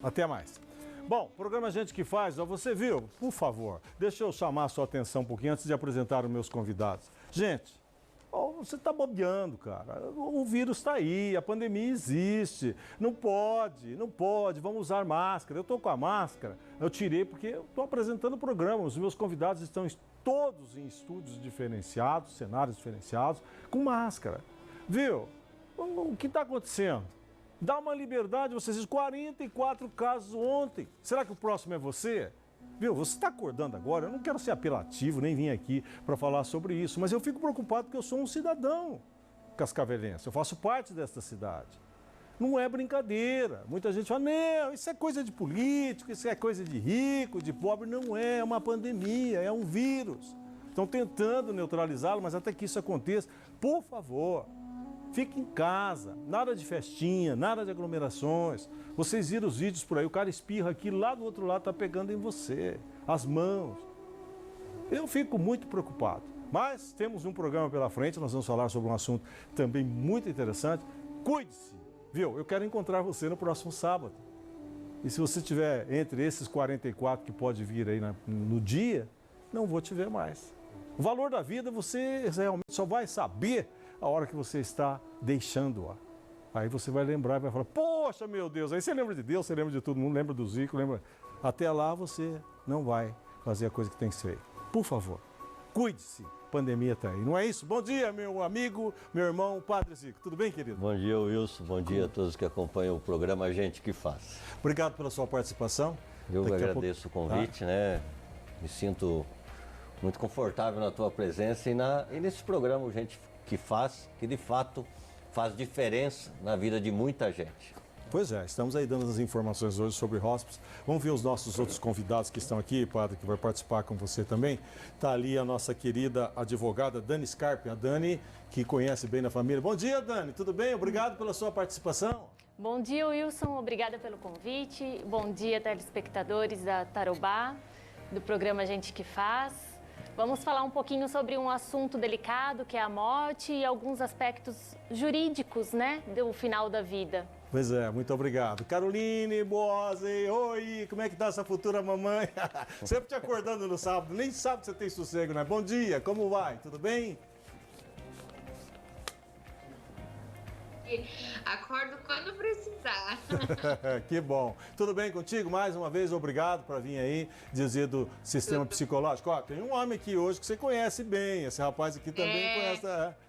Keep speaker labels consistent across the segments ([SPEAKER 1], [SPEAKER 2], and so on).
[SPEAKER 1] Até mais. Bom, programa Gente que Faz, ó, você viu? Por favor, deixa eu chamar a sua atenção um pouquinho antes de apresentar os meus convidados. Gente, ó, você está bobeando, cara. O vírus está aí, a pandemia existe. Não pode, vamos usar máscara. Eu estou com a máscara, eu tirei porque eu estou apresentando o programa. Os meus convidados estão todos em estúdios diferenciados, cenários diferenciados, com máscara. Viu? O que está acontecendo? Dá uma liberdade, vocês 44 casos ontem. Será que o próximo é você? Viu, você está acordando agora, eu não quero ser apelativo, nem vim aqui para falar sobre isso, mas eu fico preocupado porque eu sou um cidadão cascavelense, eu faço parte desta cidade. Não é brincadeira. Muita gente fala, não, isso é coisa de político, isso é coisa de rico, de pobre. Não é, é uma pandemia, é um vírus. Estão tentando neutralizá-lo, mas até que isso aconteça, por favor, fique em casa, nada de festinha, nada de aglomerações. Vocês viram os vídeos por aí, o cara espirra aqui, lá do outro lado está pegando em você, as mãos. Eu fico muito preocupado. Mas temos um programa pela frente, nós vamos falar sobre um assunto também muito interessante. Cuide-se, viu? Eu quero encontrar você no próximo sábado. E se você estiver entre esses 44 que pode vir aí no dia, não vou te ver mais. O valor da vida você realmente só vai saber a hora que você está deixando-a. Aí você vai lembrar e vai falar, poxa, meu Deus, aí você lembra de Deus, você lembra de todo mundo, lembra do Zico, lembra... Até lá você não vai fazer a coisa que tem que ser. Por favor, cuide-se, a pandemia está aí, não é isso? Bom dia, meu amigo, meu irmão, Padre Zico, tudo bem, querido?
[SPEAKER 2] Bom dia, Wilson, bom dia a todos que acompanham o programa Gente que Faz.
[SPEAKER 1] Obrigado pela sua participação.
[SPEAKER 2] Eu agradeço o convite, né? Me sinto muito confortável na tua presença e nesse programa Gente que Faz, que de fato faz diferença na vida de muita gente.
[SPEAKER 1] Pois é, estamos aí dando as informações hoje sobre hospice. Vamos ver os nossos outros convidados que estão aqui, padre, que vai participar com você também. Está ali a nossa querida advogada Dani Scarpi, a Dani que conhece bem a família. Bom dia, Dani, tudo bem? Obrigado pela sua participação.
[SPEAKER 3] Bom dia, Wilson, obrigada pelo convite. Bom dia, telespectadores da Tarobá, do programa Gente que Faz. Vamos falar um pouquinho sobre um assunto delicado, que é a morte e alguns aspectos jurídicos, né, do final da vida.
[SPEAKER 1] Pois é, muito obrigado. Caroline Boazzi, oi, como é que tá essa futura mamãe? Sempre te acordando no sábado, nem sabe que você tem sossego, né? Bom dia, como vai? Tudo bem?
[SPEAKER 4] Acordo quando precisar.
[SPEAKER 1] Que bom. Tudo bem contigo? Mais uma vez, obrigado por vir aí dizer do sistema psicológico. Ó, tem um homem aqui hoje que você conhece bem. Esse rapaz aqui também conhece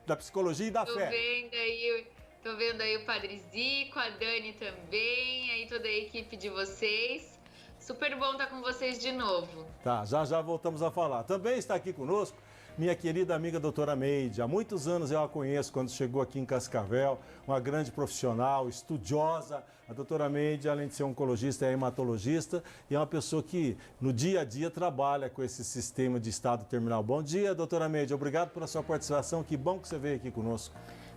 [SPEAKER 1] da psicologia e da fé.
[SPEAKER 4] Tô vendo aí o Padre Zico, a Dani também, aí toda a equipe de vocês. Super bom estar com vocês de novo.
[SPEAKER 1] Tá, já voltamos a falar. Também está aqui conosco minha querida amiga doutora Meide. Há muitos anos eu a conheço quando chegou aqui em Cascavel, uma grande profissional, estudiosa. A doutora Meide, além de ser oncologista, é hematologista e é uma pessoa que no dia a dia trabalha com esse sistema de estado terminal. Bom dia, doutora Meide. Obrigado pela sua participação. Que bom que você veio aqui conosco.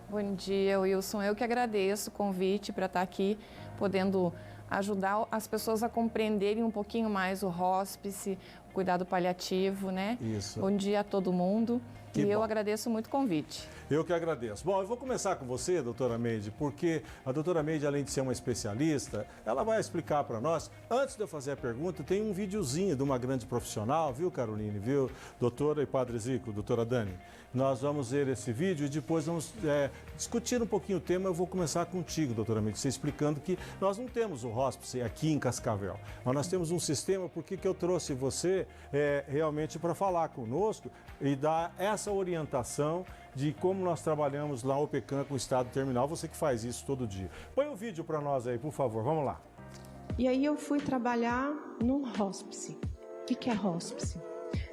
[SPEAKER 5] Bom dia, Wilson. Eu que agradeço o convite para estar aqui, podendo ajudar as pessoas a compreenderem um pouquinho mais o hóspice, o cuidado paliativo, né?
[SPEAKER 1] Isso.
[SPEAKER 5] Bom dia a todo mundo.
[SPEAKER 1] Que
[SPEAKER 5] eu
[SPEAKER 1] bom.
[SPEAKER 5] agradeço muito o convite.
[SPEAKER 1] Eu que agradeço. Bom, eu vou começar com você, doutora Meide, porque a doutora Meide, além de ser uma especialista, ela vai explicar para nós. Antes de eu fazer a pergunta, tem um videozinho de uma grande profissional, viu, Caroline, viu, doutora e Padre Zico, doutora Dani. Nós vamos ver esse vídeo e depois vamos discutir um pouquinho o tema. Eu vou começar contigo, doutora Meide, você explicando que nós não temos o hóspice aqui em Cascavel, mas nós temos um sistema. Por que eu trouxe você realmente para falar conosco e dar essa orientação de como nós trabalhamos lá o OPECAM com o estado terminal, você que faz isso todo dia. Põe o vídeo para nós aí, por favor, vamos lá.
[SPEAKER 6] E aí eu fui trabalhar num hóspice. O que é hóspice?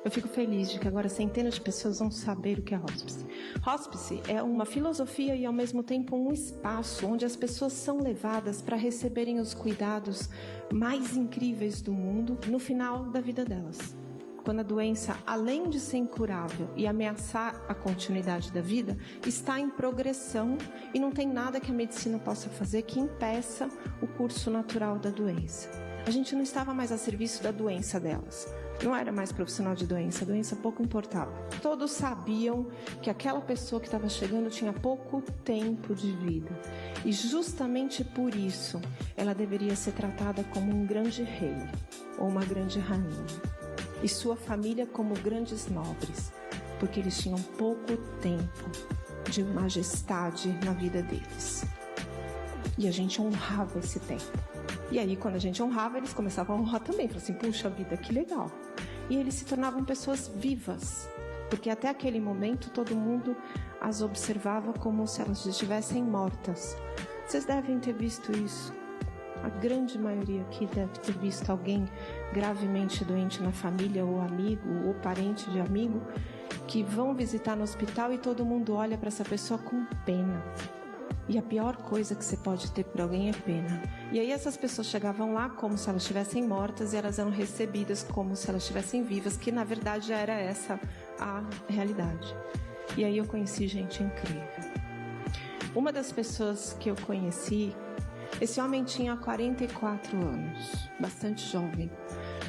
[SPEAKER 6] Eu fico feliz de que agora centenas de pessoas vão saber o que é hóspice. Hóspice é uma filosofia e ao mesmo tempo um espaço onde as pessoas são levadas para receberem os cuidados mais incríveis do mundo no final da vida delas. Quando a doença, além de ser incurável e ameaçar a continuidade da vida, está em progressão e não tem nada que a medicina possa fazer que impeça o curso natural da doença. A gente não estava mais a serviço da doença delas. Não era mais profissional de doença, a doença pouco importava. Todos sabiam que aquela pessoa que estava chegando tinha pouco tempo de vida. E justamente por isso, ela deveria ser tratada como um grande rei ou uma grande rainha. E sua família como grandes nobres, porque eles tinham pouco tempo de majestade na vida deles. E a gente honrava esse tempo. E aí, quando a gente honrava, eles começavam a honrar também. Falaram assim, puxa vida, que legal. E eles se tornavam pessoas vivas. Porque até aquele momento, todo mundo as observava como se elas estivessem mortas. Vocês devem ter visto isso. A grande maioria aqui deve ter visto alguém gravemente doente na família, ou amigo, ou parente de amigo, que vão visitar no hospital e todo mundo olha para essa pessoa com pena. E a pior coisa que você pode ter por alguém é pena. E aí essas pessoas chegavam lá como se elas estivessem mortas e elas eram recebidas como se elas estivessem vivas, que na verdade já era essa a realidade. E aí eu conheci gente incrível. Uma das pessoas que eu conheci, esse homem tinha 44 anos, bastante jovem.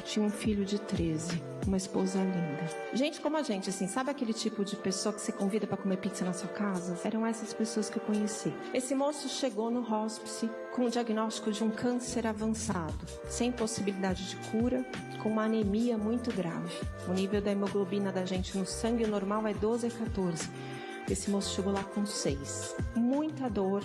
[SPEAKER 6] Tinha um filho de 13, uma esposa linda. Gente como a gente, assim, sabe aquele tipo de pessoa que você convida para comer pizza na sua casa? Eram essas pessoas que eu conheci. Esse moço chegou no hospice com o diagnóstico de um câncer avançado, sem possibilidade de cura, com uma anemia muito grave. O nível da hemoglobina da gente no sangue normal é 12 a 14. Esse moço chegou lá com 6. Muita dor,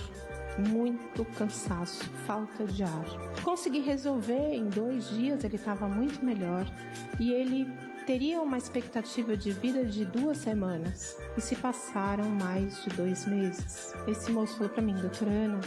[SPEAKER 6] muito cansaço, falta de ar. Consegui resolver em 2 dias, ele estava muito melhor e ele teria uma expectativa de vida de 2 semanas e se passaram mais de 2 meses. Esse moço falou para mim, doutora Ana,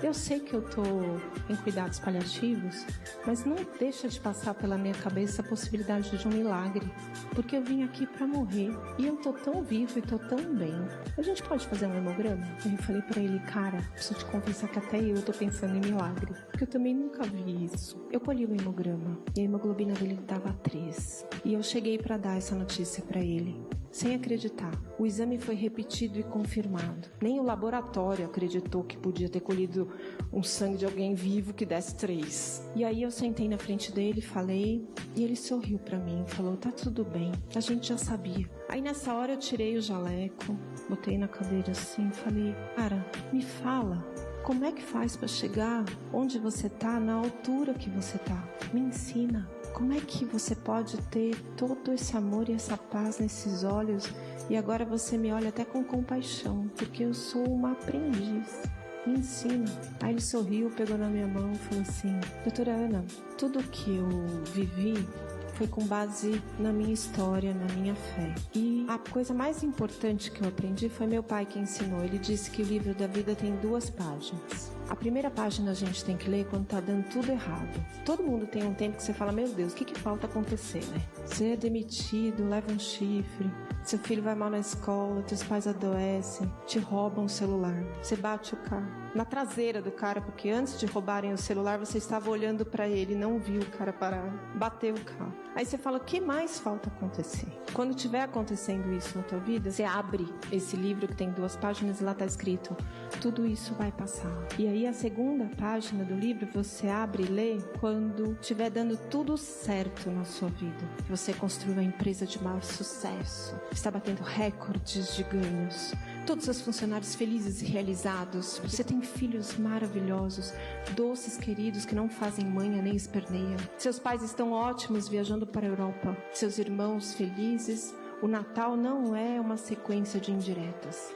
[SPEAKER 6] eu sei que eu estou em cuidados paliativos, mas não deixa de passar pela minha cabeça a possibilidade de um milagre, porque eu vim aqui para morrer e eu tô tão vivo e tô tão bem. A gente pode fazer um hemograma? Eu falei para ele, cara, preciso te confessar que até eu tô pensando em milagre, porque eu também nunca vi isso. Eu colhi o hemograma e a hemoglobina dele dava 3. E eu cheguei para dar essa notícia para ele. Sem acreditar. O exame foi repetido e confirmado. Nem o laboratório acreditou que podia ter colhido um sangue de alguém vivo que desse 3. E aí eu sentei na frente dele, falei, e ele sorriu pra mim, falou, tá tudo bem, a gente já sabia. Aí nessa hora eu tirei o jaleco, botei na cadeira assim, falei, cara, me fala, como é que faz pra chegar onde você tá, na altura que você tá? Me ensina. Como é que você pode ter todo esse amor e essa paz nesses olhos e agora você me olha até com compaixão, porque eu sou uma aprendiz. Me ensina. Aí ele sorriu, pegou na minha mão e falou assim, doutora Ana, tudo que eu vivi foi com base na minha história, na minha fé. E a coisa mais importante que eu aprendi foi meu pai que ensinou. Ele disse que o livro da vida tem 2 páginas. A primeira página a gente tem que ler quando tá dando tudo errado. Todo mundo tem um tempo que você fala, meu Deus, o que falta acontecer, né? Você é demitido, leva um chifre, seu filho vai mal na escola, teus pais adoecem, te roubam o celular, você bate o carro na traseira do cara, porque antes de roubarem o celular, você estava olhando para ele, não viu o cara parar, bateu o carro. Aí você fala, o que mais falta acontecer? Quando tiver acontecendo isso na tua vida, você abre esse livro que tem 2 páginas e lá tá escrito, tudo isso vai passar. E aí a segunda página do livro você abre e lê quando estiver dando tudo certo na sua vida. Você construiu uma empresa de maior sucesso, está batendo recordes de ganhos, todos os funcionários felizes e realizados, você tem filhos maravilhosos, doces queridos que não fazem manha nem esperneia, seus pais estão ótimos viajando para a Europa, seus irmãos felizes, o Natal não é uma sequência de indiretas.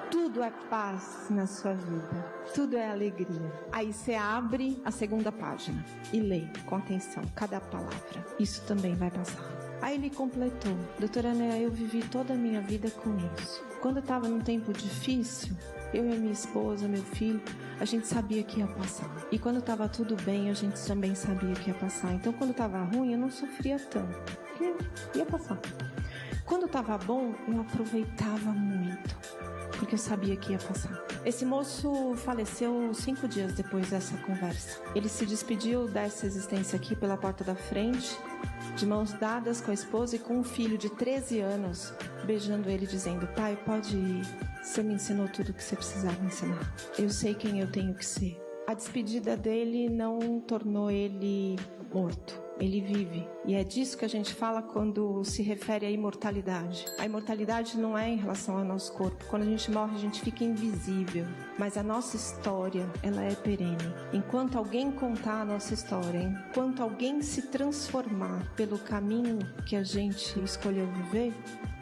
[SPEAKER 6] Tudo é paz na sua vida, tudo é alegria. Aí você abre a segunda página e lê com atenção cada palavra. Isso também vai passar. Aí ele completou, doutora Ana, eu vivi toda a minha vida com isso. Quando eu estava num tempo difícil, eu e a minha esposa, meu filho, a gente sabia que ia passar. E quando estava tudo bem, a gente também sabia que ia passar. Então quando estava ruim, eu não sofria tanto, porque ia passar. Quando estava bom, eu aproveitava muito, porque eu sabia que ia passar. Esse moço faleceu 5 dias depois dessa conversa. Ele se despediu dessa existência aqui pela porta da frente, de mãos dadas com a esposa e com um filho de 13 anos, beijando ele, dizendo, pai, pode ir. Você me ensinou tudo o que você precisava me ensinar. Eu sei quem eu tenho que ser. A despedida dele não tornou ele morto. Ele vive. E é disso que a gente fala quando se refere à imortalidade. A imortalidade não é em relação ao nosso corpo. Quando a gente morre, a gente fica invisível. Mas a nossa história, ela é perene. Enquanto alguém contar a nossa história, enquanto alguém se transformar pelo caminho que a gente escolheu viver,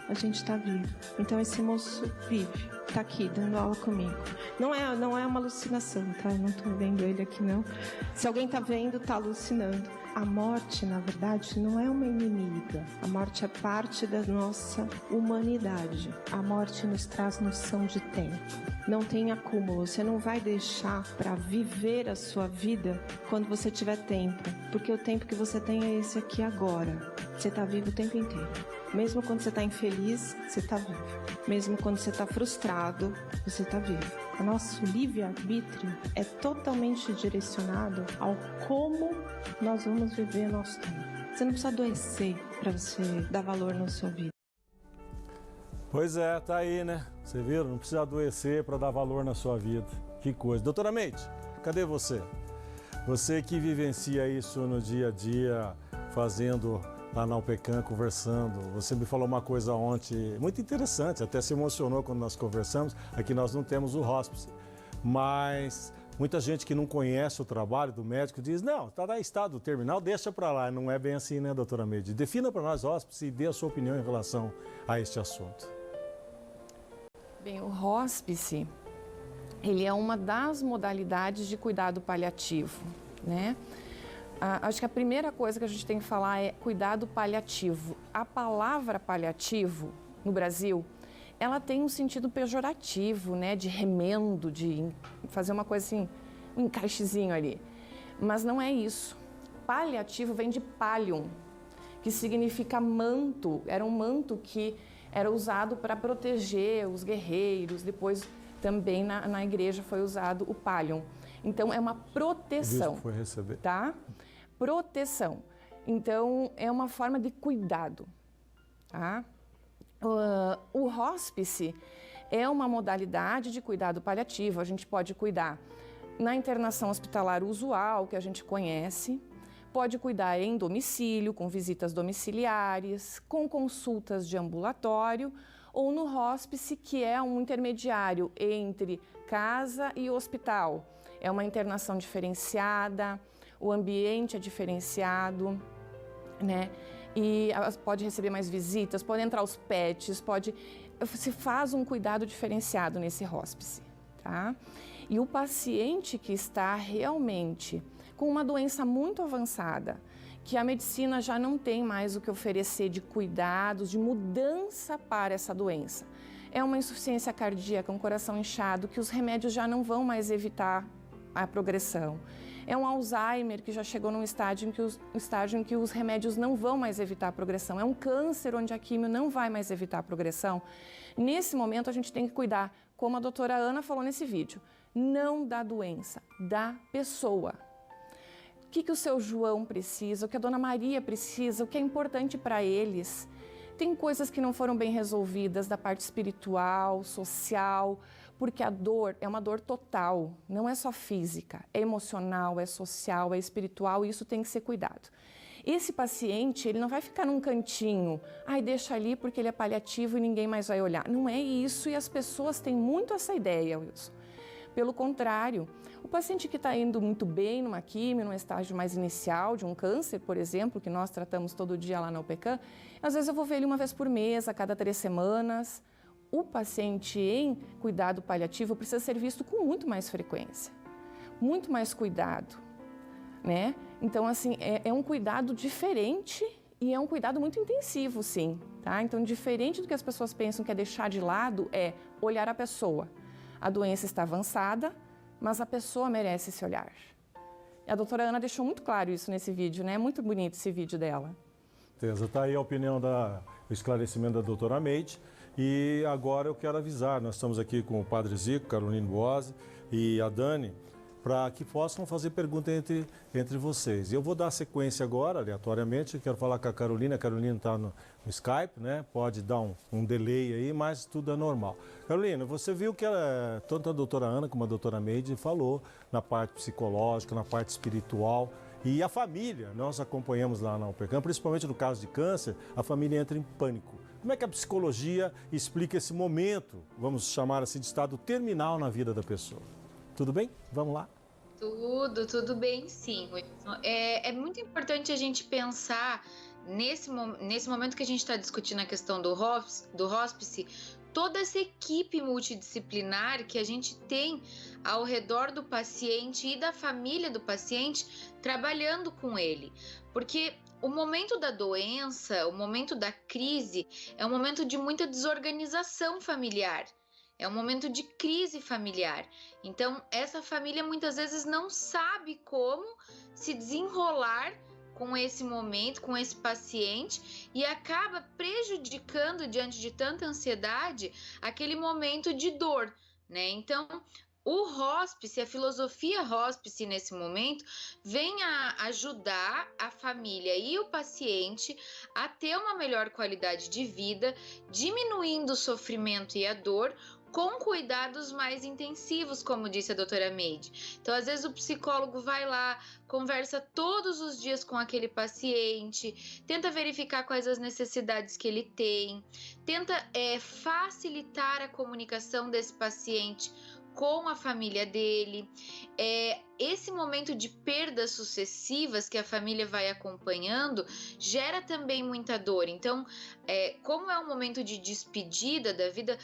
[SPEAKER 6] a gente está vivo. Então esse moço vive, está aqui dando aula comigo. Não é uma alucinação, tá? Eu não estou vendo ele aqui, não. Se alguém está vendo, está alucinando. A morte, na verdade, não é uma inimiga. A morte é parte da nossa humanidade. A morte nos traz noção de tempo. Não tem acúmulo. Você não vai deixar para viver a sua vida quando você tiver tempo. Porque o tempo que você tem é esse aqui agora. Você está vivo o tempo inteiro. Mesmo quando você está infeliz, você está vivo. Mesmo quando você está frustrado, você está vivo. O nosso livre-arbítrio é totalmente direcionado ao como nós vamos viver nosso tempo. Você não precisa adoecer para você dar valor na sua vida.
[SPEAKER 1] Pois é, tá aí, né? Você viu? Não precisa adoecer para dar valor na sua vida. Que coisa. Doutora Meide, cadê você? Você que vivencia isso no dia a dia, fazendo lá na UPECAM, conversando. Você me falou uma coisa ontem muito interessante, até se emocionou quando nós conversamos. Aqui nós não temos o hospice, mas muita gente que não conhece o trabalho do médico diz, não, está em estado terminal, deixa para lá. Não é bem assim, né, doutora Meide? Defina para nós hospice e dê a sua opinião em relação a este assunto.
[SPEAKER 5] Bem, o hospice, ele é uma das modalidades de cuidado paliativo, né? Acho que a primeira coisa que a gente tem que falar é cuidado paliativo. A palavra paliativo, no Brasil, ela tem um sentido pejorativo, né? De remendo, de fazer uma coisa assim, um encaixezinho ali. Mas não é isso. Paliativo vem de pallium, que significa manto. Era um manto que era usado para proteger os guerreiros. Depois, também na igreja foi usado o pallium. Então, é uma proteção,
[SPEAKER 1] foi receber.
[SPEAKER 5] Tá? Proteção. Então, é uma forma de cuidado, tá? O hospice é uma modalidade de cuidado paliativo. A gente pode cuidar na internação hospitalar usual, que a gente conhece, pode cuidar em domicílio, com visitas domiciliares, com consultas de ambulatório, ou no hospice, que é um intermediário entre casa e hospital. É uma internação diferenciada, o ambiente é diferenciado, né? E pode receber mais visitas, pode entrar os pets, se faz um cuidado diferenciado nesse hospice, tá? E o paciente que está realmente com uma doença muito avançada, que a medicina já não tem mais o que oferecer de cuidados, de mudança para essa doença. É uma insuficiência cardíaca, um coração inchado, que os remédios já não vão mais evitar a progressão. É um Alzheimer que já chegou num estágio em que os remédios não vão mais evitar a progressão. É um câncer onde a quimio não vai mais evitar a progressão. Nesse momento, a gente tem que cuidar, como a doutora Ana falou nesse vídeo, não da doença, da pessoa. O que o seu João precisa, o que a dona Maria precisa, o que é importante para eles. Tem coisas que não foram bem resolvidas da parte espiritual, social, porque a dor é uma dor total, não é só física, é emocional, é social, é espiritual e isso tem que ser cuidado. Esse paciente, ele não vai ficar num cantinho, deixa ali porque ele é paliativo e ninguém mais vai olhar. Não é isso e as pessoas têm muito essa ideia, Wilson. Pelo contrário, o paciente que está indo muito bem numa quimio, num estágio mais inicial de um câncer, por exemplo, que nós tratamos todo dia lá na UPECAM, às vezes eu vou ver ele uma vez por mês, a cada 3 semanas. O paciente em cuidado paliativo precisa ser visto com muito mais frequência, muito mais cuidado, né? Então, assim, é um cuidado diferente e é um cuidado muito intensivo, sim, tá? Então, diferente do que as pessoas pensam que é deixar de lado, é olhar a pessoa. A doença está avançada, mas a pessoa merece esse olhar. E a doutora Ana deixou muito claro isso nesse vídeo, né? É muito bonito esse vídeo dela.
[SPEAKER 1] Certeza. Está aí a opinião, o esclarecimento da doutora Meide. E agora eu quero avisar, nós estamos aqui com o Padre Zico, Carolina Boazzi e a Dani. para que possam fazer pergunta entre vocês. Eu vou dar sequência agora, aleatoriamente, quero falar com a Carolina está no Skype, né? Pode dar um delay aí, mas tudo é normal. Carolina, você viu que tanto a doutora Ana como a doutora Meide falou na parte psicológica, na parte espiritual. E a família, nós acompanhamos lá na UPECAM, principalmente no caso de câncer, a família entra em pânico. Como é que a psicologia explica esse momento, vamos chamar assim, de estado terminal na vida da pessoa? Tudo bem? Vamos lá?
[SPEAKER 4] Tudo bem, sim. É muito importante a gente pensar nesse momento que a gente está discutindo a questão do hospice, toda essa equipe multidisciplinar que a gente tem ao redor do paciente e da família do paciente trabalhando com ele. Porque o momento da doença, o momento da crise, é um momento de muita desorganização familiar. É um momento de crise familiar. Então, essa família muitas vezes não sabe como se desenrolar com esse momento, com esse paciente, e acaba prejudicando, diante de tanta ansiedade, aquele momento de dor, né? Então, o hospice, a filosofia hospice nesse momento, vem a ajudar a família e o paciente a ter uma melhor qualidade de vida, diminuindo o sofrimento e a dor, com cuidados mais intensivos, como disse a doutora Meide. Então, às vezes o psicólogo vai lá, conversa todos os dias com aquele paciente, tenta verificar quais as necessidades que ele tem, tenta facilitar a comunicação desse paciente com a família dele. Esse momento de perdas sucessivas que a família vai acompanhando gera também muita dor. Então, como é um momento de despedida da vida,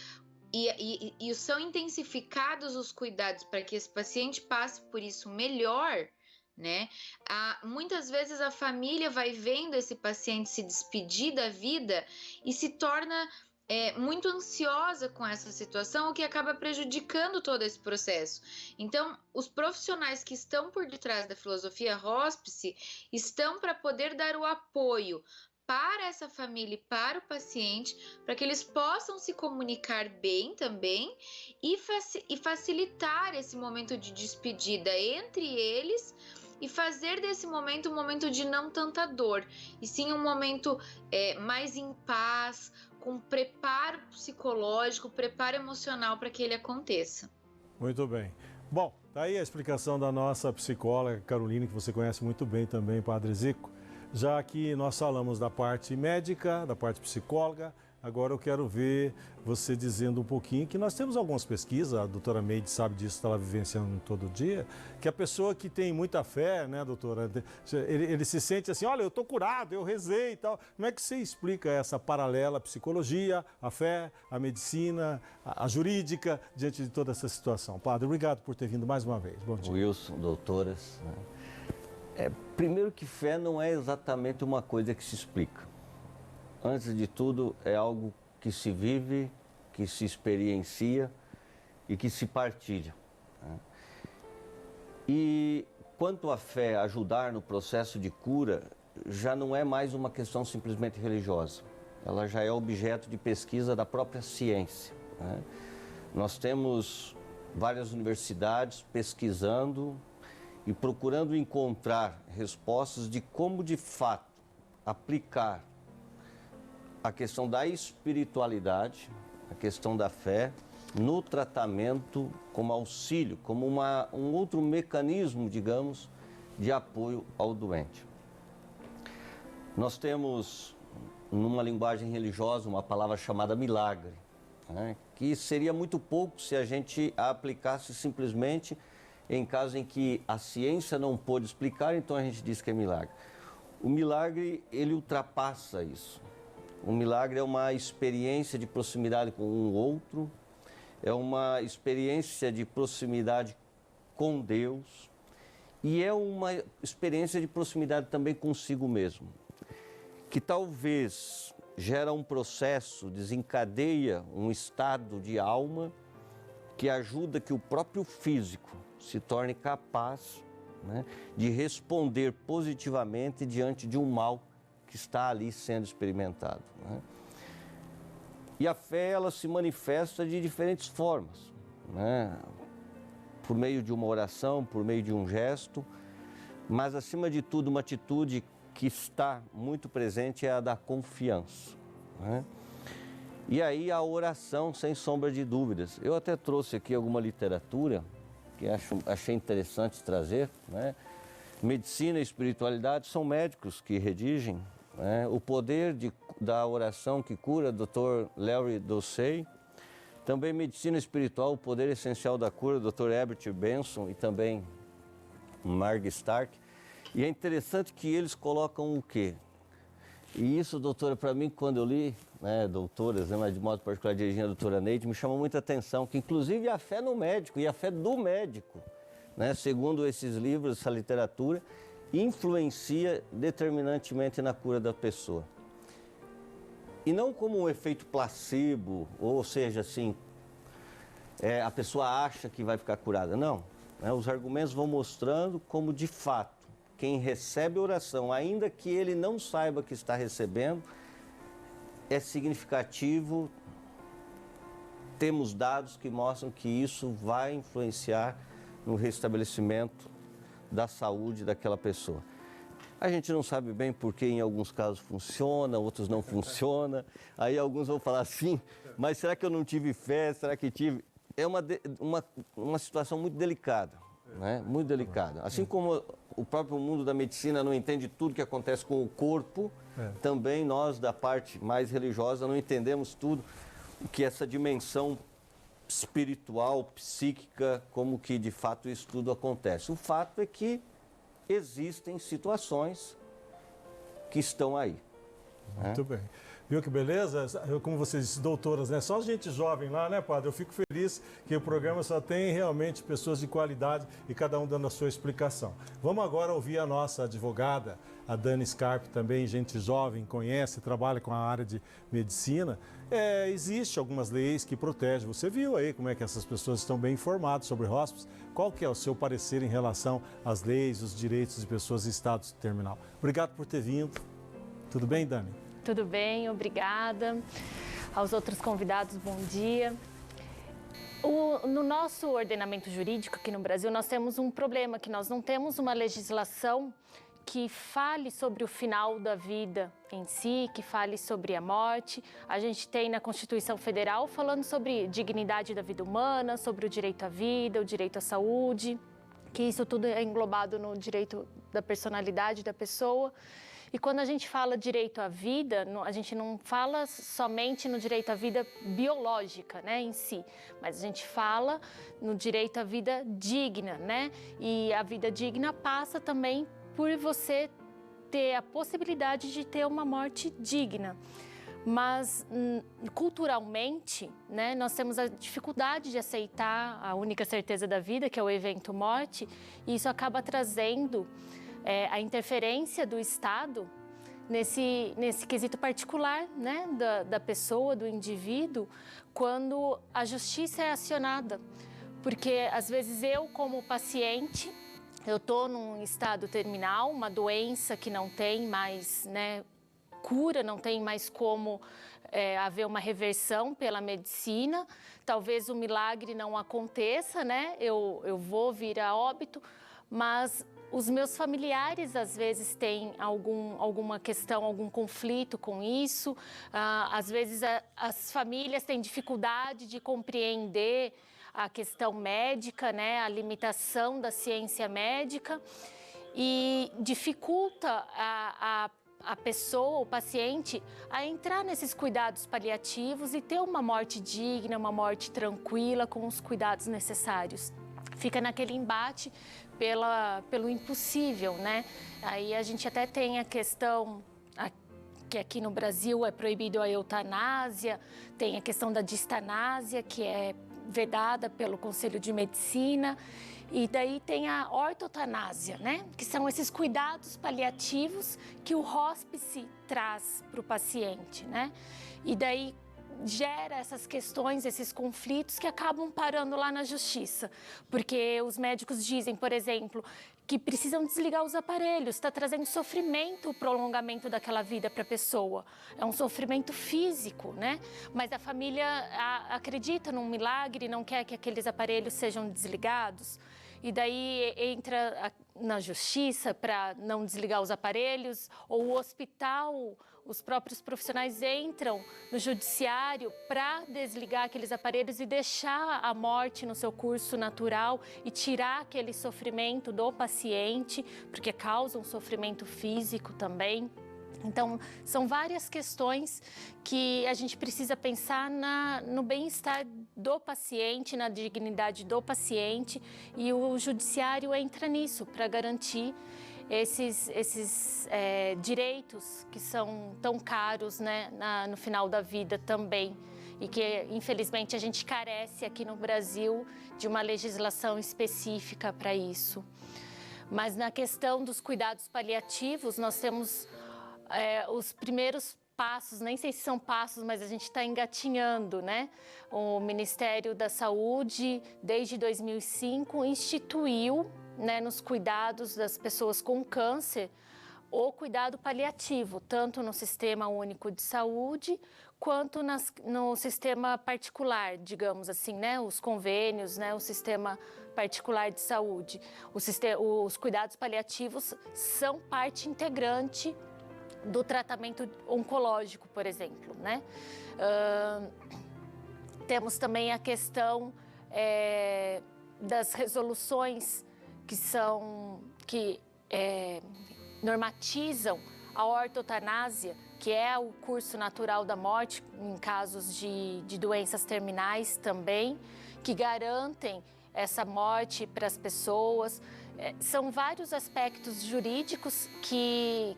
[SPEAKER 4] e são intensificados os cuidados para que esse paciente passe por isso melhor, né? Muitas vezes a família vai vendo esse paciente se despedir da vida e se torna muito ansiosa com essa situação, o que acaba prejudicando todo esse processo. Então, os profissionais que estão por detrás da filosofia hospice estão para poder dar o apoio para essa família e para o paciente, para que eles possam se comunicar bem também e facilitar esse momento de despedida entre eles e fazer desse momento um momento de não tanta dor, e sim um momento mais em paz, com preparo psicológico, preparo emocional para que ele aconteça.
[SPEAKER 1] Muito bem. Bom, tá aí a explicação da nossa psicóloga Carolina, que você conhece muito bem também, Padre Zico. Já que nós falamos da parte médica, da parte psicóloga, agora eu quero ver você dizendo um pouquinho que nós temos algumas pesquisas, a doutora Meide sabe disso, está lá vivenciando todo dia, que a pessoa que tem muita fé, né, doutora, ele se sente assim, olha, eu estou curado, eu rezei e tal. Como é que você explica essa paralela, a psicologia, a fé, a medicina, a jurídica, diante de toda essa situação? Padre, obrigado por ter vindo mais uma vez. Bom dia.
[SPEAKER 2] Wilson, doutoras. Primeiro que fé não é exatamente uma coisa que se explica. Antes de tudo, é algo que se vive, que se experiencia e que se partilha. E quanto à fé ajudar no processo de cura, já não é mais uma questão simplesmente religiosa. Ela já é objeto de pesquisa da própria ciência. Nós temos várias universidades pesquisando e procurando encontrar respostas de como, de fato, aplicar a questão da espiritualidade, a questão da fé, no tratamento como auxílio, como um outro mecanismo, digamos, de apoio ao doente. Nós temos, numa linguagem religiosa, uma palavra chamada milagre, né, que seria muito pouco se a gente a aplicasse simplesmente em caso em que a ciência não pôde explicar, então a gente diz que é milagre. O milagre, ele ultrapassa isso. O milagre é uma experiência de proximidade com um outro, é uma experiência de proximidade com Deus e é uma experiência de proximidade também consigo mesmo, que talvez gera um processo, desencadeia um estado de alma que ajuda que o próprio físico se torne capaz, né, de responder positivamente diante de um mal que está ali sendo experimentado. Né? E a fé, ela se manifesta de diferentes formas. Né? por meio de uma oração, por meio de um gesto, mas acima de tudo uma atitude que está muito presente é a da confiança, né? E aí a oração, sem sombra de dúvidas. Eu até trouxe aqui alguma literatura que achei interessante trazer, né? Medicina e espiritualidade são médicos que redigem, né? O poder da oração que cura, Dr. Larry Dossey. Também Medicina Espiritual, o poder essencial da cura, Dr. Herbert Benson e também Marg Stark. E é interessante que eles colocam o quê? E isso, doutora, para mim, quando eu li, né, doutoras, né, mas de modo particular dirigindo a doutora Neide, me chamou muita atenção, que inclusive a fé no médico e a fé do médico, né, segundo esses livros, essa literatura, influencia determinantemente na cura da pessoa. E não como um efeito placebo, ou seja, assim, a pessoa acha que vai ficar curada. Não, né, os argumentos vão mostrando como, de fato, quem recebe oração, ainda que ele não saiba que está recebendo, é significativo. Temos dados que mostram que isso vai influenciar no restabelecimento da saúde daquela pessoa. A gente não sabe bem porque em alguns casos funciona, outros não funciona. Aí alguns vão falar assim, mas será que eu não tive fé? Será que tive? É uma situação muito delicada, né? Muito delicada. Assim como o próprio mundo da medicina não entende tudo que acontece com o corpo, também nós, da parte mais religiosa, não entendemos tudo o que essa dimensão espiritual, psíquica, como que de fato isso tudo acontece. O fato é que existem situações que estão aí.
[SPEAKER 1] Muito bem. Viu que beleza? Como vocês disse, doutoras, né? Só gente jovem lá, né, padre? Eu fico feliz que o programa só tem realmente pessoas de qualidade e cada um dando a sua explicação. Vamos agora ouvir a nossa advogada, a Dani Scarpe, também gente jovem, conhece, trabalha com a área de medicina. Existe algumas leis que protegem. Você viu aí como é que essas pessoas estão bem informadas sobre hospice. Qual que é o seu parecer em relação às leis, os direitos de pessoas em estado terminal? Obrigado por ter vindo. Tudo bem, Dani?
[SPEAKER 3] Tudo bem, obrigada. Aos outros convidados, bom dia. No nosso ordenamento jurídico aqui no Brasil, nós temos um problema, que nós não temos uma legislação que fale sobre o final da vida em si, que fale sobre a morte. A gente tem na Constituição Federal falando sobre dignidade da vida humana, sobre o direito à vida, o direito à saúde, que isso tudo é englobado no direito da personalidade da pessoa. E quando a gente fala direito à vida, a gente não fala somente no direito à vida biológica, né, em si, mas a gente fala no direito à vida digna, né? E a vida digna passa também por você ter a possibilidade de ter uma morte digna. Mas culturalmente, né, nós temos a dificuldade de aceitar a única certeza da vida, que é o evento morte, e isso acaba trazendo a interferência do Estado nesse quesito particular, né, da pessoa, do indivíduo, quando a justiça é acionada. Porque, às vezes, eu, como paciente, eu estou num estado terminal, uma doença que não tem mais, né, cura, não tem mais como haver uma reversão pela medicina. Talvez o milagre não aconteça, né, eu vou vir a óbito, mas os meus familiares, às vezes, têm alguma questão, algum conflito com isso. Às vezes, as famílias têm dificuldade de compreender a questão médica, né, a limitação da ciência médica, e dificulta a pessoa, o paciente, a entrar nesses cuidados paliativos e ter uma morte digna, uma morte tranquila, com os cuidados necessários. Fica naquele embate pelo impossível, né? Aí a gente até tem a questão que aqui no Brasil é proibido a eutanásia, tem a questão da distanásia, que é vedada pelo Conselho de Medicina, e daí tem a ortotanásia, né? Que são esses cuidados paliativos que o hóspice traz para o paciente, né? E daí gera essas questões, esses conflitos que acabam parando lá na justiça. Porque os médicos dizem, por exemplo, que precisam desligar os aparelhos, está trazendo sofrimento, o prolongamento daquela vida para a pessoa. É um sofrimento físico, né? Mas a família acredita num milagre, não quer que aqueles aparelhos sejam desligados. E daí entra na justiça para não desligar os aparelhos, ou o hospital, os próprios profissionais entram no judiciário para desligar aqueles aparelhos e deixar a morte no seu curso natural e tirar aquele sofrimento do paciente, porque causa um sofrimento físico também. Então, são várias questões que a gente precisa pensar no bem-estar do paciente, na dignidade do paciente, e o judiciário entra nisso para garantir esses direitos que são tão caros, né, no final da vida também. E que, infelizmente, a gente carece aqui no Brasil de uma legislação específica para isso. Mas na questão dos cuidados paliativos, nós temos os primeiros passos, nem sei se são passos, mas a gente está engatinhando, né? O Ministério da Saúde, desde 2005, instituiu, né, nos cuidados das pessoas com câncer, o cuidado paliativo, tanto no Sistema Único de Saúde, quanto no sistema particular, digamos assim, né? Os convênios, né? O sistema particular de saúde. Os cuidados paliativos são parte integrante do tratamento oncológico, por exemplo, né? Temos também a questão das resoluções que normatizam a ortotanásia, que é o curso natural da morte em casos de doenças terminais também, que garantem essa morte para as pessoas. São vários aspectos jurídicos que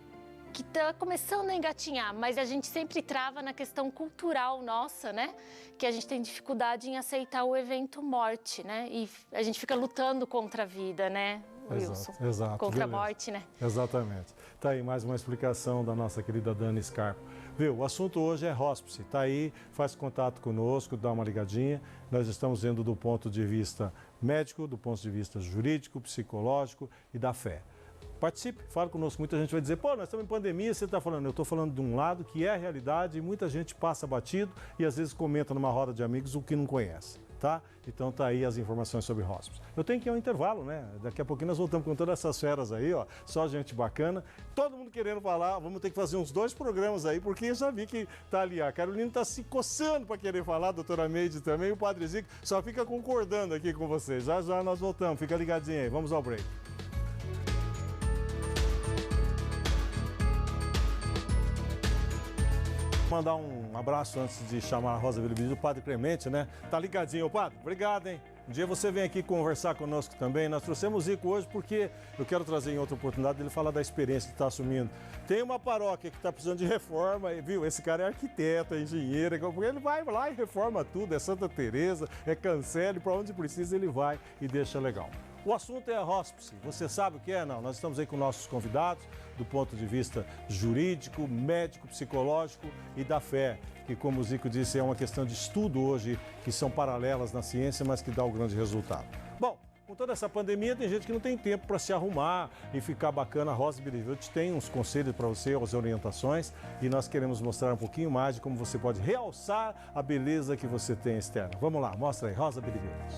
[SPEAKER 3] está começando a engatinhar, mas a gente sempre trava na questão cultural nossa, né? Que a gente tem dificuldade em aceitar o evento morte, né? E a gente fica lutando contra a vida, né, Wilson?
[SPEAKER 1] Exato.
[SPEAKER 3] Contra a morte, né?
[SPEAKER 1] Exatamente. Tá aí mais uma explicação da nossa querida Dani Scarpa. Viu, o assunto hoje é hóspice. Tá aí, faz contato conosco, dá uma ligadinha. Nós estamos vendo do ponto de vista médico, do ponto de vista jurídico, psicológico e da fé. Participe, fale conosco. Muita gente vai dizer, pô, nós estamos em pandemia, você está falando. Eu estou falando de um lado que é a realidade e muita gente passa batido e às vezes comenta numa roda de amigos o que não conhece, tá? Então tá aí as informações sobre hóspice. Eu tenho que ir ao intervalo, né? Daqui a pouquinho nós voltamos com todas essas feras aí, ó. Só gente bacana. Todo mundo querendo falar, vamos ter que fazer uns 2 programas aí, porque eu já vi que tá ali. A Carolina tá se coçando para querer falar, a doutora Meide também, o Padre Zico só fica concordando aqui com vocês. Já já nós voltamos, fica ligadinho aí. Vamos ao break. Mandar um abraço antes de chamar a Rosa Vilibides, o Padre Clemente, né? Tá ligadinho, Padre? Obrigado, hein? Um dia você vem aqui conversar conosco também. Nós trouxemos o Zico hoje porque eu quero trazer em outra oportunidade ele falar da experiência que está assumindo. Tem uma paróquia que está precisando de reforma, viu? Esse cara é arquiteto, é engenheiro, ele vai lá e reforma tudo, é Santa Teresa, é Cancele, para onde precisa ele vai e deixa legal. O assunto é a hóspice. Você sabe o que é? Não, nós estamos aí com nossos convidados do ponto de vista jurídico, médico, psicológico e da fé, que, como o Zico disse, é uma questão de estudo hoje, que são paralelas na ciência, mas que dá o grande resultado. Bom, com toda essa pandemia, tem gente que não tem tempo para se arrumar e ficar bacana. A Rosa Vilibides tem uns conselhos para você, as orientações, e nós queremos mostrar um pouquinho mais de como você pode realçar a beleza que você tem externa. Vamos lá, mostra aí, Rosa Vilibides.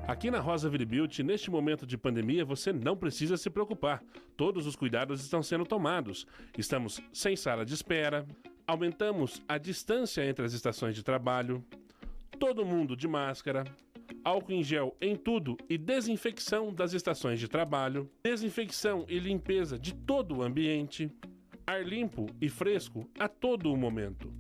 [SPEAKER 7] Aqui na Rosa Vilibides, neste momento de pandemia, você não precisa se preocupar. Todos os cuidados estão sendo tomados. Estamos sem sala de espera, aumentamos a distância entre as estações de trabalho, todo mundo de máscara, álcool em gel em tudo e desinfecção das estações de trabalho, desinfecção e limpeza de todo o ambiente, ar limpo e fresco a todo o momento.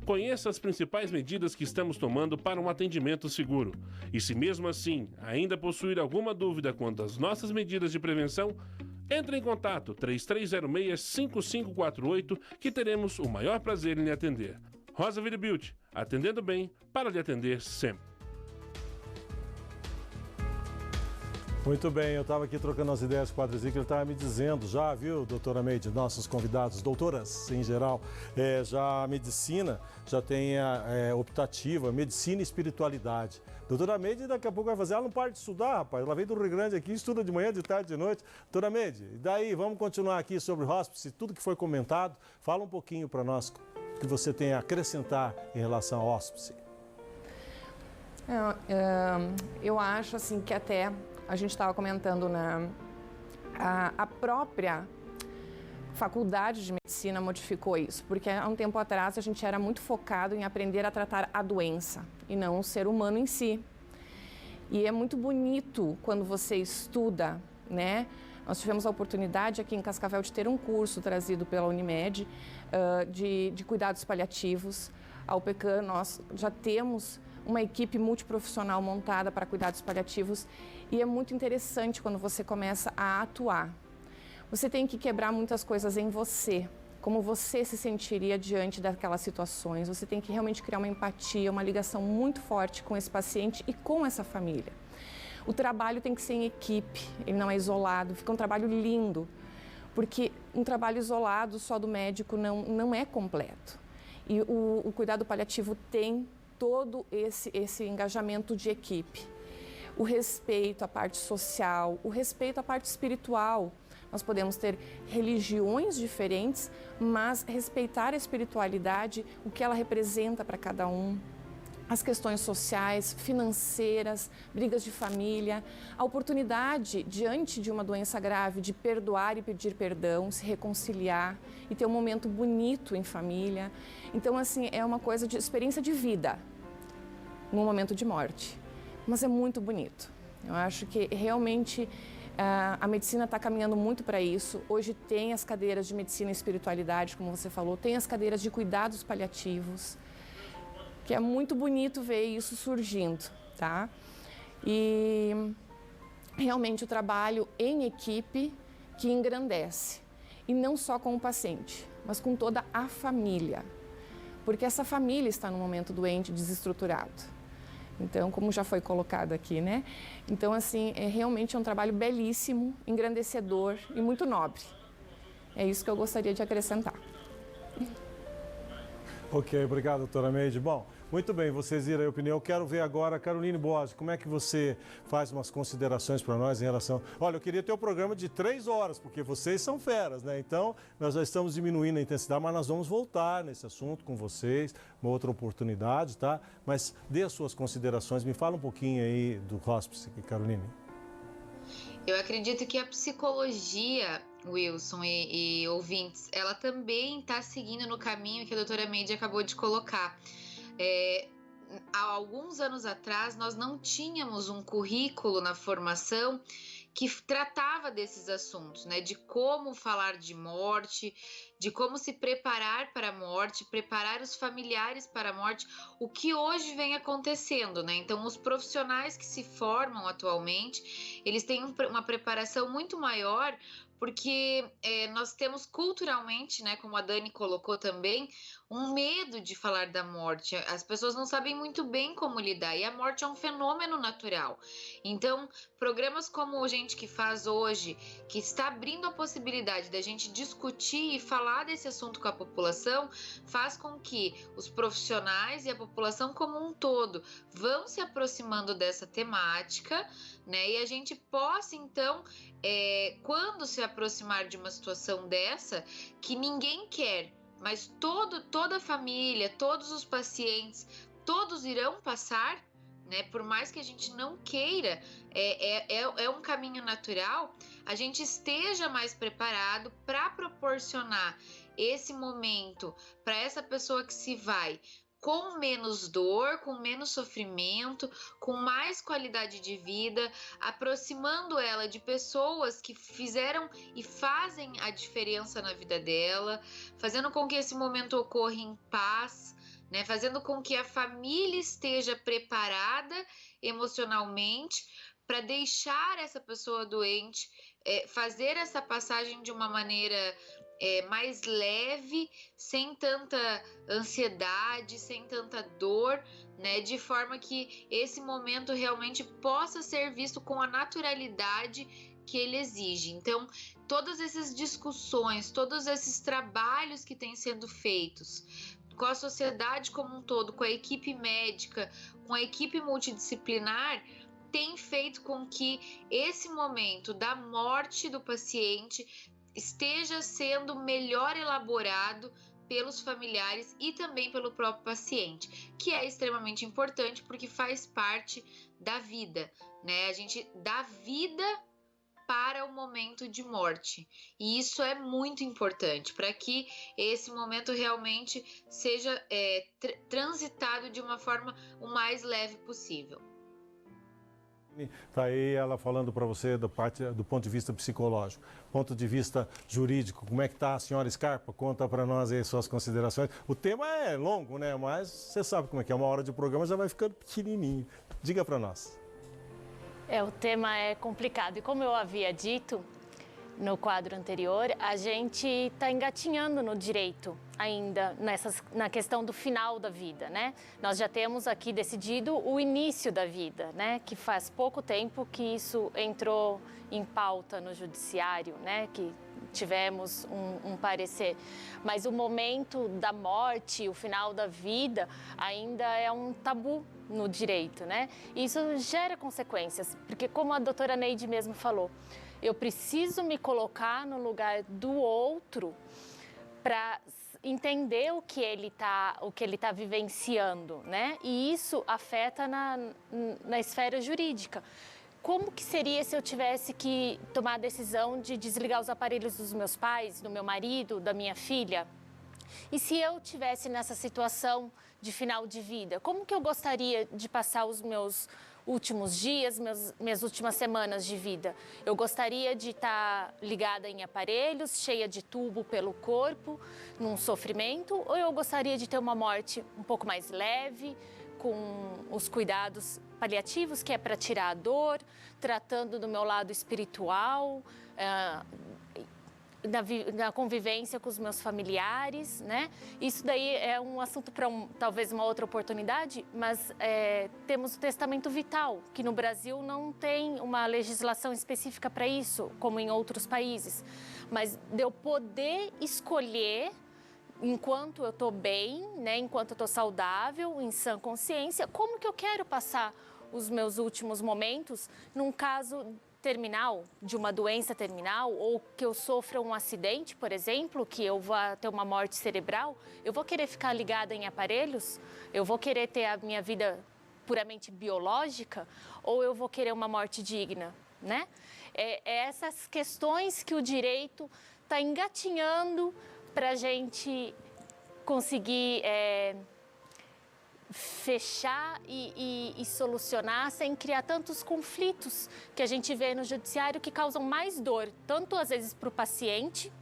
[SPEAKER 7] Conheça as principais medidas que estamos tomando para um atendimento seguro. E se mesmo assim ainda possuir alguma dúvida quanto às nossas medidas de prevenção, entre em contato 3306-5548 que teremos o maior prazer em lhe atender. Rosa Vilibides, atendendo bem para lhe atender sempre.
[SPEAKER 1] Muito bem, eu estava aqui trocando as ideias com o Padrezinho, que ele estava me dizendo já, viu, doutora Meide, nossos convidados, doutoras em geral, já a medicina já tem a optativa, medicina e espiritualidade. Doutora Meide daqui a pouco vai fazer, ela não para de estudar, rapaz, ela vem do Rio Grande aqui, estuda de manhã, de tarde, de noite. Doutora Meide, e daí, vamos continuar aqui sobre o hospice, tudo que foi comentado, fala um pouquinho para nós o que você tem a acrescentar em relação ao hospice.
[SPEAKER 5] Eu acho assim que até a gente estava comentando a própria faculdade de medicina modificou isso, porque há um tempo atrás a gente era muito focado em aprender a tratar a doença e não o ser humano em si. E é muito bonito quando você estuda, né? Nós tivemos a oportunidade aqui em Cascavel de ter um curso trazido pela Unimed de cuidados paliativos. A UPECAM, nós já temos uma equipe multiprofissional montada para cuidados paliativos e é muito interessante quando você começa a atuar. Você tem que quebrar muitas coisas em você, como você se sentiria diante daquelas situações. Você tem que realmente criar uma empatia, uma ligação muito forte com esse paciente e com essa família. O trabalho tem que ser em equipe, ele não é isolado, fica um trabalho lindo, porque um trabalho isolado só do médico não é completo. E o cuidado paliativo tem todo esse engajamento de equipe. O respeito à parte social, o respeito à parte espiritual. Nós podemos ter religiões diferentes, mas respeitar a espiritualidade, o que ela representa para cada um. As questões sociais, financeiras, brigas de família, a oportunidade, diante de uma doença grave, de perdoar e pedir perdão, se reconciliar e ter um momento bonito em família. Então, assim, é uma coisa de experiência de vida, num momento de morte. Mas é muito bonito. Eu acho que realmente a medicina está caminhando muito para isso. Hoje tem as cadeiras de medicina e espiritualidade, como você falou, tem as cadeiras de cuidados paliativos, que é muito bonito ver isso surgindo, tá? E realmente o trabalho em equipe que engrandece. E não só com o paciente, mas com toda a família. Porque essa família está num momento doente, desestruturado. Então, como já foi colocado aqui, né? Então, assim, realmente um trabalho belíssimo, engrandecedor e muito nobre. É isso que eu gostaria de acrescentar.
[SPEAKER 1] Ok, obrigado, doutora Meide. Bom, muito bem, vocês viram a opinião. Eu quero ver agora, Caroline Boas, como é que você faz umas considerações para nós em relação... Olha, eu queria ter um programa de 3 horas, porque vocês são feras, né? Então, nós já estamos diminuindo a intensidade, mas nós vamos voltar nesse assunto com vocês, uma outra oportunidade, tá? Mas dê as suas considerações, me fala um pouquinho aí do hospice, Caroline.
[SPEAKER 4] Eu acredito que a psicologia, Wilson e ouvintes, ela também está seguindo no caminho que a doutora Meide acabou de colocar. Há alguns anos atrás, nós não tínhamos um currículo na formação que tratava desses assuntos, né? De como falar de morte, de como se preparar para a morte, preparar os familiares para a morte, o que hoje vem acontecendo, né? Então, os profissionais que se formam atualmente, eles têm uma preparação muito maior, porque nós temos culturalmente, né, como a Dani colocou também, um medo de falar da morte. As pessoas não sabem muito bem como lidar, e a morte é um fenômeno natural. Então, programas como o Gente que Faz hoje, que está abrindo a possibilidade da gente discutir e falar desse assunto com a população, faz com que os profissionais e a população como um todo vão se aproximando dessa temática, né, e a gente possa, então, quando se aproximar de uma situação dessa, que ninguém quer, mas toda a família, todos os pacientes, todos irão passar, né? Por mais que a gente não queira, é um caminho natural, a gente esteja mais preparado para proporcionar esse momento para essa pessoa que se vai, com menos dor, com menos sofrimento, com mais qualidade de vida, aproximando ela de pessoas que fizeram e fazem a diferença na vida dela, fazendo com que esse momento ocorra em paz, né? Fazendo com que a família esteja preparada emocionalmente para deixar essa pessoa doente, fazer essa passagem de uma maneira mais leve, sem tanta ansiedade, sem tanta dor, né? De forma que esse momento realmente possa ser visto com a naturalidade que ele exige. Então, todas essas discussões, todos esses trabalhos que têm sendo feitos com a sociedade como um todo, com a equipe médica, com a equipe multidisciplinar, tem feito com que esse momento da morte do paciente esteja sendo melhor elaborado pelos familiares e também pelo próprio paciente, que é extremamente importante porque faz parte da vida, né? A gente dá vida para o momento de morte. E isso é muito importante para que esse momento realmente seja transitado de uma forma o mais leve possível.
[SPEAKER 1] Está aí ela falando para você do ponto de vista psicológico. Ponto de vista jurídico, como é que está a senhora Scarpa? Conta para nós aí suas considerações. O tema é longo, né? Mas você sabe como é que é, uma hora de programa já vai ficando pequenininho. Diga para nós.
[SPEAKER 3] O tema é complicado e como eu havia dito no quadro anterior, a gente está engatinhando no direito ainda na questão do final da vida, né? Nós já temos aqui decidido o início da vida, né? Que faz pouco tempo que isso entrou em pauta no judiciário, né? Que tivemos um parecer. Mas o momento da morte, o final da vida, ainda é um tabu no direito, né? E isso gera consequências, porque como a doutora Neide mesmo falou, eu preciso me colocar no lugar do outro para entender o que ele tá vivenciando, né? E isso afeta na esfera jurídica. Como que seria se eu tivesse que tomar a decisão de desligar os aparelhos dos meus pais, do meu marido, da minha filha? E se eu tivesse nessa situação de final de vida, como que eu gostaria de passar os meus últimos dias, minhas últimas semanas de vida? Eu gostaria de estar ligada em aparelhos, cheia de tubo pelo corpo, num sofrimento, ou eu gostaria de ter uma morte um pouco mais leve, com os cuidados paliativos, que é para tirar a dor, tratando do meu lado espiritual, na convivência com os meus familiares, né? Isso daí é um assunto para talvez uma outra oportunidade, mas temos o testamento vital, que no Brasil não tem uma legislação específica para isso, como em outros países. Mas de eu poder escolher, enquanto eu estou bem, né? Enquanto eu estou saudável, em sã consciência, como que eu quero passar os meus últimos momentos num caso terminal, de uma doença terminal, ou que eu sofra um acidente, por exemplo, que eu vá ter uma morte cerebral, eu vou querer ficar ligada em aparelhos? Eu vou querer ter a minha vida puramente biológica? Ou eu vou querer uma morte digna, né? Essas questões que o direito está engatinhando para a gente conseguir fechar e solucionar sem criar tantos conflitos que a gente vê no judiciário que causam mais dor, tanto às vezes para o paciente,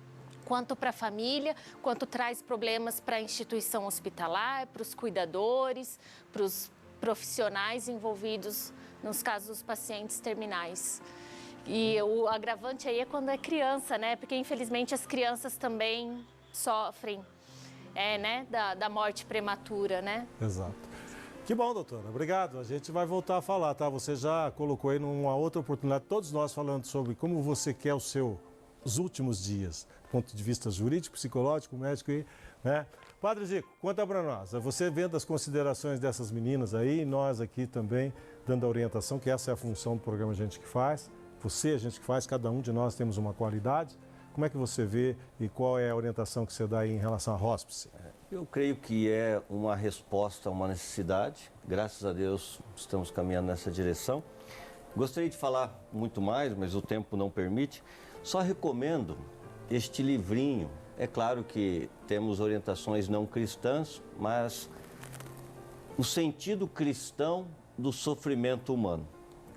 [SPEAKER 3] quanto para a família, quanto traz problemas para a instituição hospitalar, para os cuidadores, para os profissionais envolvidos nos casos dos pacientes terminais. E o agravante aí é quando é criança, né? Porque infelizmente as crianças também sofrem né? da morte prematura, né?
[SPEAKER 1] Exato. Que bom, doutora. Obrigado. A gente vai voltar a falar, tá? Você já colocou aí numa outra oportunidade, todos nós falando sobre como você quer os últimos dias, do ponto de vista jurídico, psicológico, médico e, né? Padre Zico, conta para nós. Você vendo as considerações dessas meninas aí, nós aqui também dando a orientação, que essa é a função do programa Gente que Faz. Você, a gente que faz, cada um de nós temos uma qualidade. Como é que você vê e qual é a orientação que você dá aí em relação à hóspice?
[SPEAKER 2] Eu creio que é uma resposta a uma necessidade. Graças a Deus estamos caminhando nessa direção. Gostaria de falar muito mais, mas o tempo não permite. Só recomendo este livrinho. É claro que temos orientações não cristãs, mas o sentido cristão do sofrimento humano.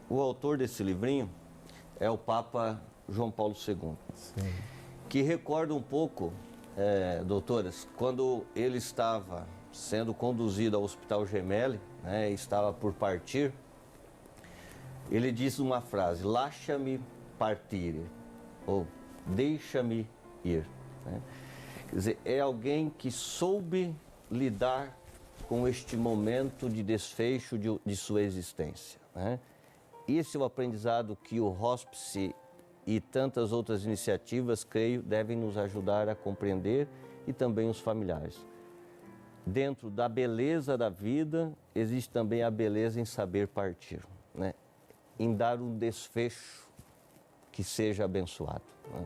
[SPEAKER 2] O autor desse livrinho é o Papa João Paulo II, sim, que recorda um pouco, doutoras, quando ele estava sendo conduzido ao Hospital Gemelli, né, estava por partir, ele diz uma frase: "Lascia-me partire", ou "deixa-me ir". né? Quer dizer, é alguém que soube lidar com este momento de desfecho de sua existência, né? Esse é o aprendizado que o Hospice e tantas outras iniciativas, creio, devem nos ajudar a compreender, e também os familiares. Dentro da beleza da vida, existe também a beleza em saber partir, né? Em dar um desfecho que seja abençoado, né?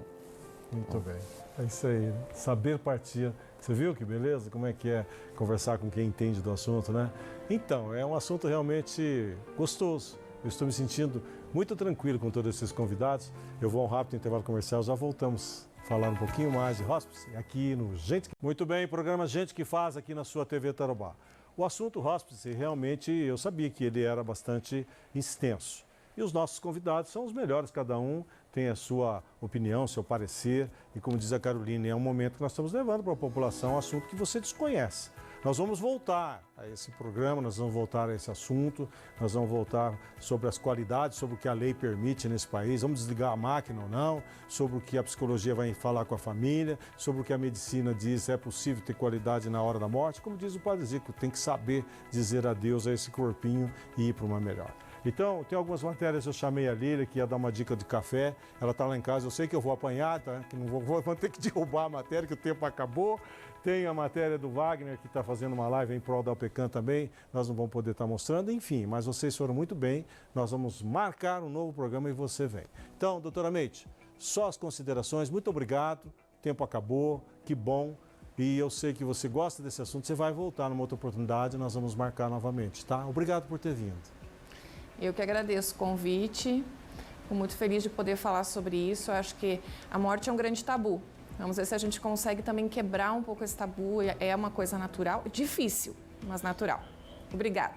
[SPEAKER 1] Muito bem. É isso aí, né? Saber partir. Você viu que beleza? Como é que é conversar com quem entende do assunto, né? Então, é um assunto realmente gostoso. Eu estou me sentindo muito tranquilo com todos esses convidados. Eu vou a um rápido intervalo comercial, já voltamos a falar um pouquinho mais de Hospice aqui no Gente que... Muito bem, programa Gente que Faz aqui na sua TV Tarobá. O assunto Hospice, realmente, eu sabia que ele era bastante extenso. E os nossos convidados são os melhores, cada um tem a sua opinião, seu parecer. E como diz a Caroline, é um momento que nós estamos levando para a população um assunto que você desconhece. Nós vamos voltar a esse programa, nós vamos voltar a esse assunto, nós vamos voltar sobre as qualidades, sobre o que a lei permite nesse país, vamos desligar a máquina ou não, sobre o que a psicologia vai falar com a família, sobre o que a medicina diz, é possível ter qualidade na hora da morte. Como diz o Padre Zico, tem que saber dizer adeus a esse corpinho e ir para uma melhor. Então, tem algumas matérias, eu chamei a Lília, que ia dar uma dica de café, ela está lá em casa, eu sei que eu vou apanhar, tá? Que não vou ter que derrubar a matéria, que o tempo acabou. Tem a matéria do Wagner, que está fazendo uma live em prol da OPECAM também, nós não vamos poder estar mostrando, enfim, mas vocês foram muito bem, nós vamos marcar um novo programa e você vem. Então, doutora Meite, só as considerações, muito obrigado, o tempo acabou, que bom, e eu sei que você gosta desse assunto, você vai voltar numa outra oportunidade, nós vamos marcar novamente, tá? Obrigado por ter vindo.
[SPEAKER 5] Eu que agradeço o convite, fico muito feliz de poder falar sobre isso. Eu acho que a morte é um grande tabu. Vamos ver se a gente consegue também quebrar um pouco esse tabu. É uma coisa natural, difícil, mas natural. Obrigada.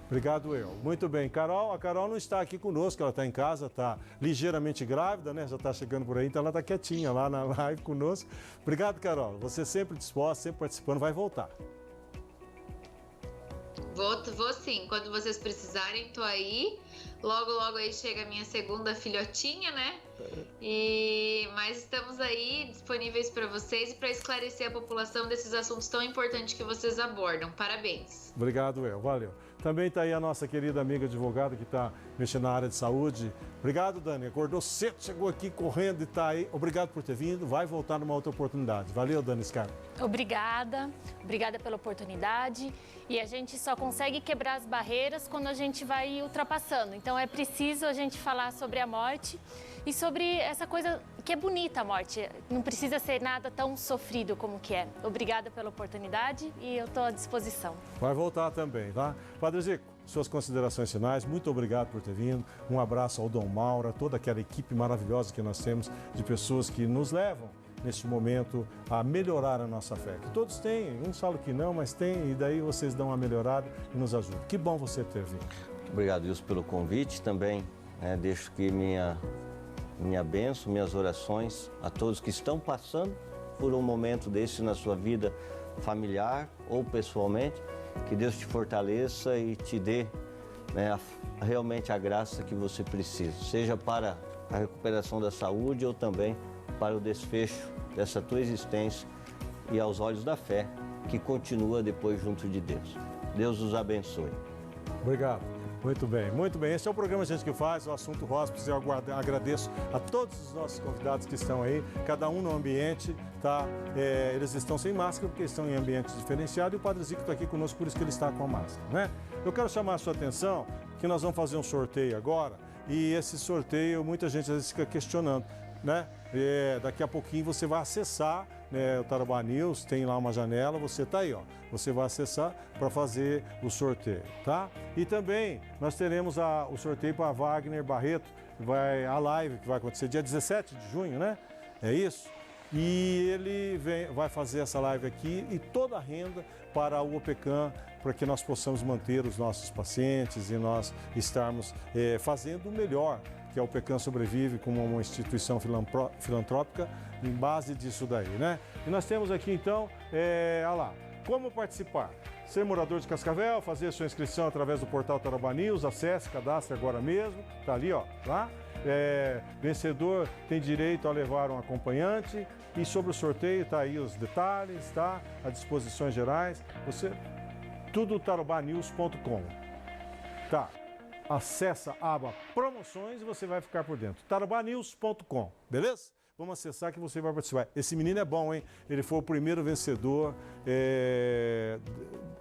[SPEAKER 1] Obrigado, eu. Muito bem. Carol, a Carol não está aqui conosco, ela está em casa, está ligeiramente grávida, né? Já está chegando por aí, então ela está quietinha lá na live conosco. Obrigado, Carol. Você sempre disposta, sempre participando, vai voltar.
[SPEAKER 4] Vou sim, quando vocês precisarem, tô aí. Logo, logo aí chega a minha segunda filhotinha, né? Mas estamos aí disponíveis para vocês e para esclarecer a população desses assuntos tão importantes que vocês abordam. Parabéns.
[SPEAKER 1] Obrigado, El. Valeu. Também está aí a nossa querida amiga advogada que está mexendo na área de saúde. Obrigado, Dani. Acordou cedo, chegou aqui correndo e está aí. Obrigado por ter vindo. Vai voltar numa outra oportunidade. Valeu, Dani Scar.
[SPEAKER 3] Obrigada pela oportunidade. E a gente só consegue quebrar as barreiras quando a gente vai ultrapassando. Então é preciso a gente falar sobre a morte e sobre essa coisa que é bonita, a morte. Não precisa ser nada tão sofrido como que é. Obrigada pela oportunidade e eu estou à disposição.
[SPEAKER 1] Vai voltar também, tá? Padre Zico, suas considerações finais, muito obrigado por ter vindo. Um abraço ao Dom Mauro, a toda aquela equipe maravilhosa que nós temos de pessoas que nos levam neste momento a melhorar a nossa fé. Que todos têm, uns falam que não, mas tem, e daí vocês dão uma melhorada e nos ajudam. Que bom você ter vindo.
[SPEAKER 2] Obrigado, Wilson, pelo convite também. Deixo que minha bênção, minhas orações a todos que estão passando por um momento desse na sua vida familiar ou pessoalmente. Que Deus te fortaleça e te dê, né, realmente a graça que você precisa, seja para a recuperação da saúde ou também para o desfecho dessa tua existência e aos olhos da fé que continua depois junto de Deus. Deus os abençoe.
[SPEAKER 1] Obrigado. Muito bem, muito bem. Esse é o programa Gente que Faz, o assunto Hospice. Eu agradeço a todos os nossos convidados que estão aí, cada um no ambiente, tá? Eles estão sem máscara porque estão em ambientes diferenciados e o Padre Zico está aqui conosco, por isso que ele está com a máscara, né? Eu quero chamar a sua atenção que nós vamos fazer um sorteio agora e esse sorteio muita gente às vezes fica questionando, né? Daqui a pouquinho você vai acessar, né, o Tarobá News, tem lá uma janela, você está aí, ó. Você vai acessar para fazer o sorteio, tá? E também nós teremos o sorteio para Wagner Barreto, a live que vai acontecer dia 17 de junho, né? É isso? E ele vai fazer essa live aqui e toda a renda para o OPECAM, para que nós possamos manter os nossos pacientes e nós estarmos fazendo o melhor, que a OPECAM sobrevive como uma instituição filantrópica em base disso daí, né? E nós temos aqui então, olha lá, como participar? Ser morador de Cascavel, fazer sua inscrição através do portal Tarobá News, acesse, cadastre agora mesmo, tá ali, ó, lá. Vencedor tem direito a levar um acompanhante. E sobre o sorteio, tá aí os detalhes, tá? As disposições gerais. Tudo tarobanews.com. Tá. Acessa a aba promoções e você vai ficar por dentro. tarobanews.com, beleza? Vamos acessar que você vai participar. Esse menino é bom, hein? Ele foi o primeiro vencedor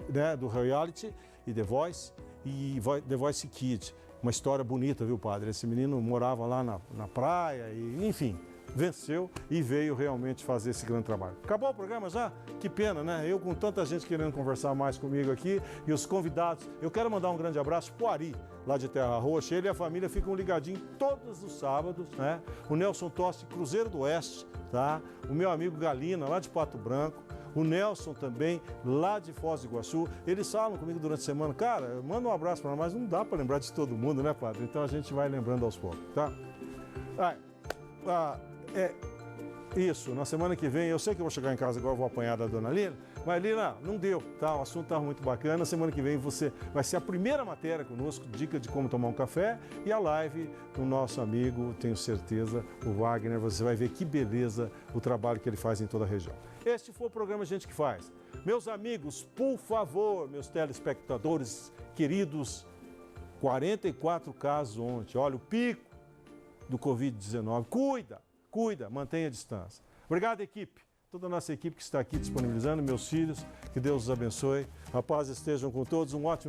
[SPEAKER 1] né, do reality e The Voice e The Voice Kids. Uma história bonita, viu, padre? Esse menino morava lá na praia e, enfim, venceu e veio realmente fazer esse grande trabalho. Acabou o programa já? Que pena, né? Eu com tanta gente querendo conversar mais comigo aqui e os convidados. Eu quero mandar um grande abraço pro Ari, lá de Terra Roxa. Ele e a família ficam ligadinhos todos os sábados, né? O Nelson Toste, Cruzeiro do Oeste, tá? O meu amigo Galina, lá de Pato Branco. O Nelson também, lá de Foz do Iguaçu. Eles falam comigo durante a semana. Cara, manda um abraço para nós, mas não dá para lembrar de todo mundo, né, padre? Então a gente vai lembrando aos poucos, tá? Isso, na semana que vem, eu sei que eu vou chegar em casa agora, vou apanhar da dona Lina, mas Lina, não deu, tá? O assunto tá muito bacana. Semana que vem você vai ser a primeira matéria conosco, dica de como tomar um café, e a live do nosso amigo, tenho certeza, o Wagner. Você vai ver que beleza o trabalho que ele faz em toda a região. Este foi o programa Gente que Faz. Meus amigos, por favor, meus telespectadores queridos, 44 casos ontem, olha o pico do Covid-19. Cuida, mantenha a distância. Obrigado, equipe. Toda a nossa equipe que está aqui disponibilizando, meus filhos, que Deus os abençoe. A paz estejam com todos, um ótimo